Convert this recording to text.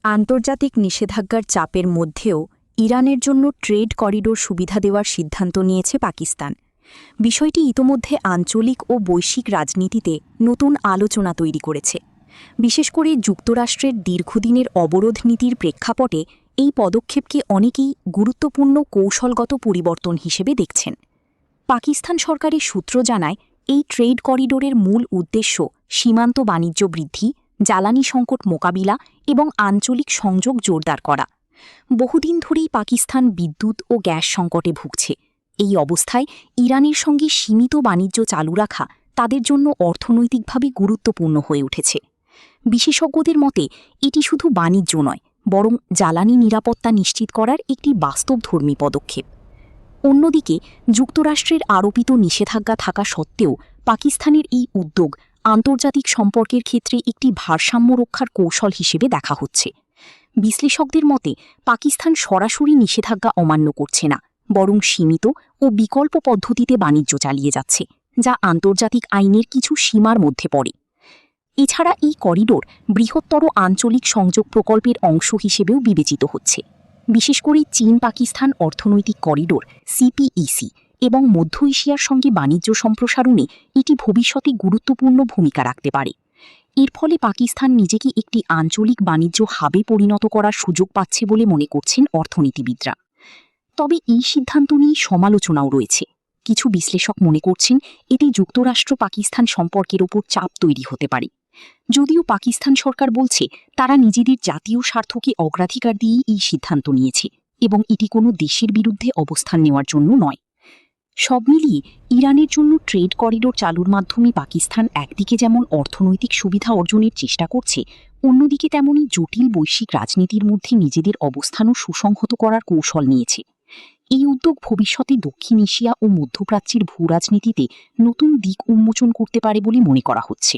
আন্তর্জাতিক নিষেধাজ্ঞার চাপের মধ্যেও ইরানের জন্য ট্রেড করিডোর সুবিধা দেওয়ার সিদ্ধান্ত নিয়েছে পাকিস্তান। বিষয়টি ইতোমধ্যে আঞ্চলিক ও বৈশ্বিক রাজনীতিতে নতুন আলোচনা তৈরি করেছে। বিশেষ করে যুক্তরাষ্ট্রের দীর্ঘদিনের অবরোধ নীতির প্রেক্ষাপটে এই পদক্ষেপকে অনেকেই গুরুত্বপূর্ণ কৌশলগত পরিবর্তন হিসেবে দেখছেন। পাকিস্তান সরকারের সূত্র জানায়, এই ট্রেড করিডোরের মূল উদ্দেশ্য সীমান্ত বাণিজ্য বৃদ্ধি, জ্বালানি সংকট মোকাবিলা এবং আঞ্চলিক সংযোগ জোরদার করা। বহুদিন ধরেই পাকিস্তান বিদ্যুৎ ও গ্যাস সংকটে ভুগছে। এই অবস্থায় ইরানের সঙ্গে সীমিত বাণিজ্য চালু রাখা তাদের জন্য অর্থনৈতিকভাবে গুরুত্বপূর্ণ হয়ে উঠেছে। বিশেষজ্ঞদের মতে এটি শুধু বাণিজ্য নয়, বরং জ্বালানি নিরাপত্তা নিশ্চিত করার একটি বাস্তবধর্মী পদক্ষেপ। অন্যদিকে যুক্তরাষ্ট্রের আরোপিত নিষেধাজ্ঞা থাকা সত্ত্বেও পাকিস্তানের এই উদ্যোগ আন্তর্জাতিক সম্পর্কের ক্ষেত্রে একটি ভারসাম্য রক্ষার কৌশল হিসেবে দেখা হচ্ছে। বিশ্লেষকদের মতে পাকিস্তান সরাসরি নিষেধাজ্ঞা অমান্য করছে না, বরং সীমিত ও বিকল্প পদ্ধতিতে বাণিজ্য চালিয়ে যাচ্ছে, যা আন্তর্জাতিক আইনের কিছু সীমার মধ্যে পড়ে। এছাড়া এই করিডোর বৃহত্তর আঞ্চলিক সংযোগ প্রকল্পের অংশ হিসেবেও বিবেচিত হচ্ছে। বিশেষ করে চীন পাকিস্তান অর্থনৈতিক করিডোর সিপিইসি এবং মধ্য এশিয়ার সঙ্গে বাণিজ্য সম্প্রসারণে এটি ভবিষ্যতে গুরুত্বপূর্ণ ভূমিকা রাখতে পারে। এর ফলে পাকিস্তান নিজেকে একটি আঞ্চলিক বাণিজ্য হাবে পরিণত করার সুযোগ পাচ্ছে বলে মনে করছেন অর্থনীতিবিদরা। তবে এই সিদ্ধান্ত নিয়ে সমালোচনাও রয়েছে। কিছু বিশ্লেষক মনে করছেন এতে যুক্তরাষ্ট্র পাকিস্তান সম্পর্কের ওপর চাপ তৈরি হতে পারে। যদিও পাকিস্তান সরকার বলছে তারা নিজেদের জাতীয় স্বার্থকে অগ্রাধিকার দিয়েই এই সিদ্ধান্ত নিয়েছে এবং এটি কোনো দেশের বিরুদ্ধে অবস্থান নেওয়ার জন্য নয়। সব মিলিয়ে ইরানের জন্য ট্রেড করিডোর চালুর মাধ্যমে পাকিস্তান একদিকে যেমন অর্থনৈতিক সুবিধা অর্জনের চেষ্টা করছে, অন্যদিকে তেমনই জটিল বৈশ্বিক রাজনীতির মধ্যে নিজেদের অবস্থানও সুসংহত করার কৌশল নিয়েছে। এই উদ্যোগ ভবিষ্যতে দক্ষিণ এশিয়া ও মধ্যপ্রাচ্যের ভূরাজনীতিতে নতুন দিক উন্মোচন করতে পারে বলে মনে করা হচ্ছে।